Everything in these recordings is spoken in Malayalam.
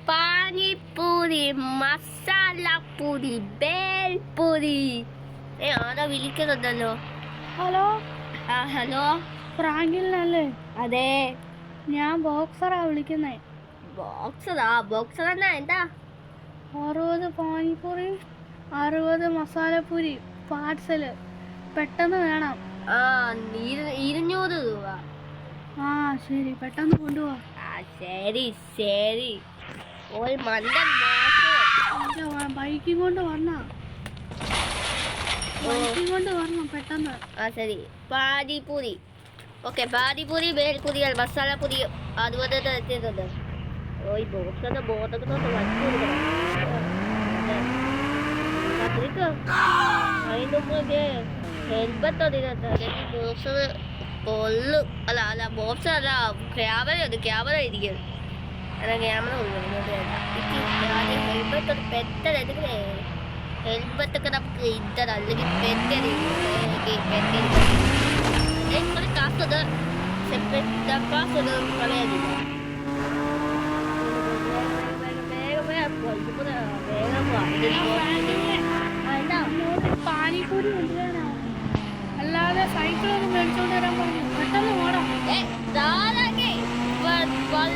പാനിപ്പൂരി, മസാലപ്പൂരി, ബേൽപൂരി. ആരാ വിളിക്കുന്നുണ്ടല്ലോ? ഹലോ. ഹലോ, ഫ്രാങ്കിലിനല്ലേ? അതെ. ഞാൻ ബോക്സറാ വിളിക്കുന്നേ. ബോക്സർ എന്നാ എന്താ? 60 പാനിപ്പൂരി 60 മസാലപ്പൂരി പാർസല് പെട്ടെന്ന് വേണം. 200 രൂപ. ആ ശരി, പെട്ടെന്ന് കൊണ്ടുപോവാ. ശരി ശരി. ഒരു മണ്ടൻ ബൈക്കും കൊണ്ട് വരണം പെട്ടെന്ന്. ശരി. പാനിപ്പൂരി ഓക്കെ. പാനിപ്പൂരി, ബേൽപൂരി, മസാലപ്പൂരി 60 എത്തിയിട്ടുണ്ട്. ഈ ബോക്സിന്റെ ബോധത്തിനോട്ട് വച്ചു കൊടുക്കണം. അതിൻ്റെ മുമ്പ് ഹെൽമെറ്റ് അതിനകത്ത് അല്ലെങ്കിൽ ബോക്സ് കൊള്ളും. അല്ല ബോക്സ് അല്ല, ക്യാമറ ഇരിക്കും. അല്ല ക്യാമറ ഹെൽമെറ്റ് ഒന്ന് പെട്ടെന്ന് ഹെൽമെറ്റൊക്കെ നമുക്ക് ഇതര അല്ലെങ്കിൽ പെട്ടെന്ന് കാസത് കാസത് കളയാനില്ല. പാനിപ്പൂരി കൊണ്ടുവരാനോ? അല്ലാതെ സൈക്കിളൊന്നും മേടിച്ചോണ്ട് വരാൻ പറഞ്ഞു. പെട്ടെന്ന് ഓടാം.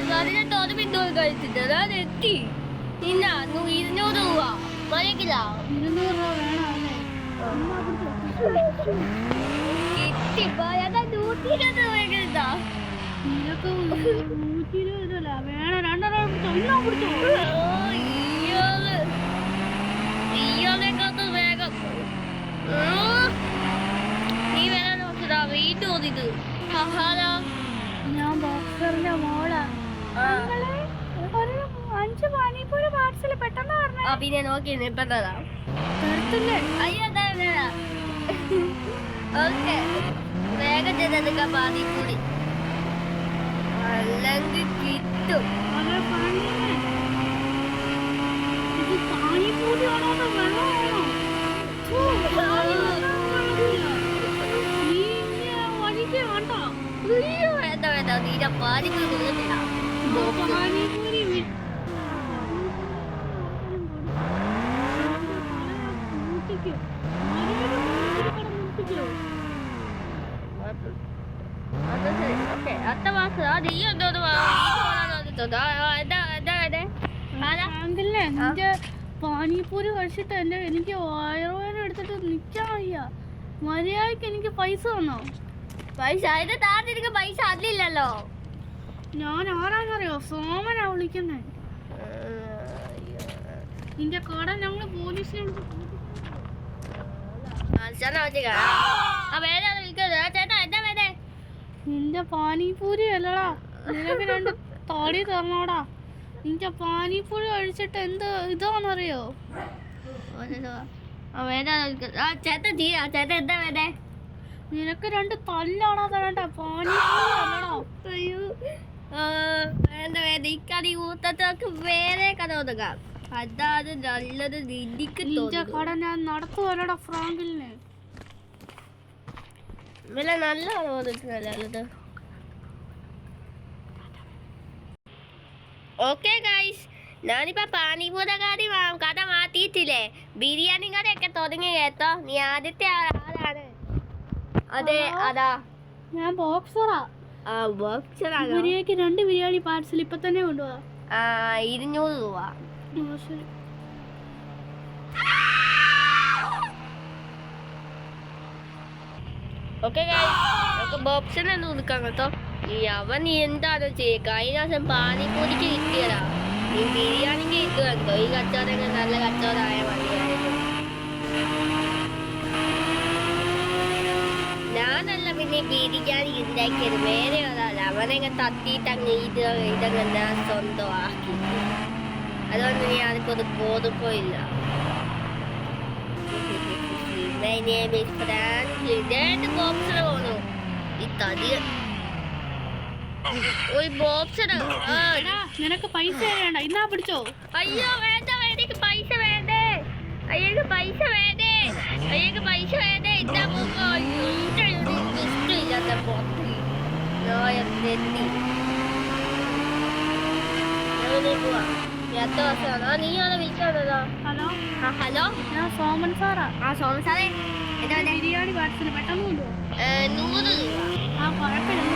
18 മിനിറ്റ് കഴിച്ചിട്ട് എത്തി. 200 രൂപ മഴക്കില്ല. 200 രൂപ വേണം അല്ലേ? കിട്ടിപ്പോയാ 120 രൂപ. നിനക്ക് 120 അല്ല വേണം. 200 പിടിച്ചോ. ഇയാളെക്കാത്ത വേഗം നീ വേറെ നോക്കിയതാ. വീണ്ടും ഓതിത്. ഞാൻ ബോക്സറിന്റെ മോളാ. ഒരു 5 പാനിപ്പൂരി പാർസല് പെട്ടെന്ന് പറഞ്ഞേ. പിന്നെ നോക്കി നിപ്പന്നതാ. തരത്തില്ലേ? അയ്യോ ഓക്കെ, വേഗം ചെയ്തെടുക്ക പാനിപ്പൂരി, അല്ലെങ്കിൽ കിട്ടും. പാനിപ്പൂരി ആണോ വെള്ളമാണോ? വഴിക്ക് വേണ്ട. വേണ്ട നീര പാനിപ്പൂരി കൊടുത്തില്ല. പാനിപ്പൂരി അടുത്ത മാസം നീ എന്തോന്ന് നിന്റെ പാനിപ്പൂരി കഴിച്ചിട്ട് എനിക്ക് വയറുവേദന എടുത്തിട്ട് നിൽക്കാൻ വയ്യ. മര്യാദക്ക് എനിക്ക് പൈസ തന്നോ? പൈസ അതിന്റെ താഴെ പൈസ അതില്ലല്ലോ. ഞാൻ ആരാന്നറിയോ? സോമനാ വിളിക്കുന്നേ. നിന്റെ കട ഞങ്ങള് പോലീസിനെ നിന്റെ പാനിപ്പൂരി അല്ലടാ, നിനക്ക് 2 താടി തരണോടാ. നിന്റെ പാനിപ്പൂരി കഴിച്ചിട്ട് എന്ത് ഇതാന്നറിയോ? നിനക്ക് 2 തല്ലാണോ തരണ്ട? പാനിപ്പൂരി അല്ലടാ. വേണ്ട ഊത്തത്തൊക്കെ വേറെ കഥ ഒതുക്കാം. അതാണ് നല്ലത്. നിന്റെ കട ഞാൻ നടത്തുവല്ലടാ ഫ്രാങ്കിലിന്. വില നല്ല നല്ലത്. ഓക്കെ ഗൈസ്, ഞാനിപ്പോ പാനിപ്പൂരി കഥ മാറ്റിയിട്ടില്ലേ? ബിരിയാണി കടയൊക്കെ തുടങ്ങി കേട്ടോ. നീ ആദ്യത്തെ ആളാണ്. അതെ അതാ ഞാൻ ബോക്സറാ. ബിരിയാണിക്ക് 2 ബിരിയാണി പാർസൽ ഇപ്പൊ തന്നെ കൊണ്ടുപോവാ. 200 രൂപ. ഓക്കെ നമുക്ക് ബോക്സിനെ കൊടുക്കാം കേട്ടോ. അവൻ നീ എന്താണോ ചെയ്യുക? കഴിഞ്ഞ ദിവസം പാനിപ്പൂരിക്ക് കിട്ടിയതാ. നീ ബിരിയാണിക്ക് കിട്ടുമോ? ഈ കച്ചവടം നല്ല കച്ചവടമായ മതിയായിരുന്നു. ഞാനല്ല പിന്നെ ബിരിയാണി ഉണ്ടാക്കിയത്, വേറെ ഒരാളല്ല. അവനൊക്കെ തട്ടിയിട്ട് അങ്ങ് ഇതങ്ങ് ഞാൻ സ്വന്തമാക്കി. അതുകൊണ്ട് ഞാനിപ്പോ അത് ബോധപ്പോയില്ല. My name is Franklin. ബോക്സിന് പോണു ഈ തടിയ നിനക്ക് പൈസ വേണ്ട, ഇന്നാ പിടിച്ചോ. അയ്യോ വേണ്ട, എനിക്ക് പൈസ വേണ്ടേ. അയ്യക്ക് പൈസ വേണ്ടേ. ഇതാ ഇഷ്ടമില്ലാത്ത പോത്തി പോവാ. എത്ര വർഷമാണോ നീ ആണോ വിളിക്കാണോ? ഹലോ, ഹലോ, ഞാൻ സോമൻ സാറാ. സോമൻ സാറേ, എന്താ ബിരിയാണി പാർസൽ പെട്ടെന്ന് കൊണ്ടുപോകും. 100 രൂപ. കുഴപ്പമില്ല.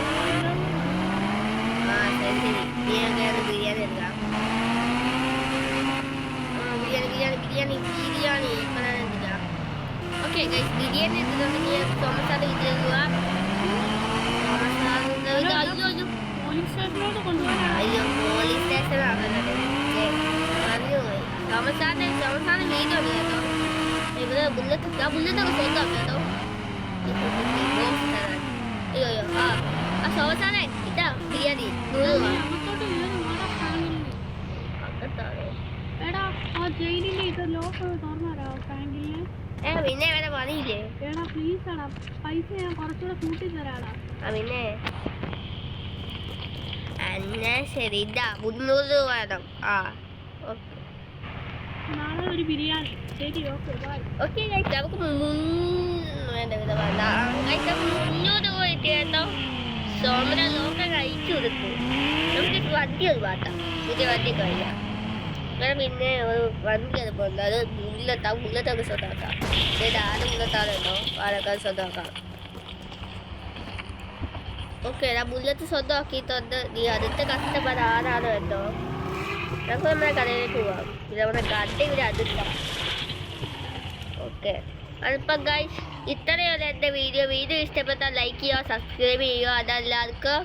ശരി ബിരിയാണി എടുക്കാം. ബിരിയാണി എടുക്കാം. ഓക്കെ ഗൈസ്, ബിരിയാണി എടുത്തിട്ടുണ്ടെങ്കിൽ സോമൻ സാറിന്റെ വീട്ടിലേക്ക് പോവാം. പോലീസ് സ്റ്റേഷനിലോട്ട് കൊണ്ടുപോകാനാണ്. അയ്യോ, പോലീസ് സ്റ്റേഷനാണല്ലോ. പറഞ്ഞുപോയി. തോമസ് സാറിന്റെ വീടുണ്ട് കേട്ടോ. ഇവിടെ ബുള്ളറ്റൊക്കെ സ്വന്തം കേട്ടോ. അയ്യോ ആ തോമസ് സാറേ, ഇതാ ബിരിയാണി 100 രൂപ. അകത്തോട്ട് കയറി വാടാ ഫ്രാങ്കിലിന്. അകത്താണ്. എടാ, ആ ജയിലിന്റെ ഇത് ലോക്ക് തുറന്നാരാ ഫ്രാങ്കിലിന്? പിന്നെ വേറെ പണിയില്ലേ? എടാ പ്ലീസ് എടാ, പൈസ ഞാൻ കുറച്ചുകൂടെ കൂട്ടി തരാടാ. പിന്നെ എന്നാ ശരി, ഇതാ 300 രൂപ വേണം. ഓക്കെ. നാളെ ഒരു ബിരിയാണി. ശരി, ഓക്കെ ബൈ. ഓക്കെ ഗൈസ്, നമുക്ക് 300 രൂപ കിട്ടി കേട്ടോ. സോമന ലോക്ക കഴിച്ചു കൊടുത്തു. നമുക്ക് വണ്ടി ഒരു മാറ്റാം. പുതിയ വണ്ടി കഴിയാം. പിന്നെ ഒരു വണ്ടി അതുപോലെ അത് ബുള്ളറ്റൊക്കെ സ്വന്തമാക്കാം. ആരും ബുള്ളറ്റാണല്ലോ, പാലക്കാട് സ്വന്തമാക്കാം. ഓക്കെ, ഞാൻ ബുള്ളറ്റ് സ്വന്തമാക്കിയിട്ടുണ്ട്. നീ അടുത്ത കസ്റ്റമർ ആരാണ് കേട്ടോ. നമുക്ക് നമ്മുടെ കടയിലേക്ക് പോവാം. പിന്നെ നമ്മുടെ കട ഇവിടെ അടുക്കാം. ഓക്കെ, അതിപ്പം ഗൈസ് ഇത്രയുള്ള എൻ്റെ വീഡിയോ ഇഷ്ടപ്പെട്ടാൽ ലൈക്ക് ചെയ്യുക, സബ്സ്ക്രൈബ് ചെയ്യുക. അതെല്ലാവർക്കും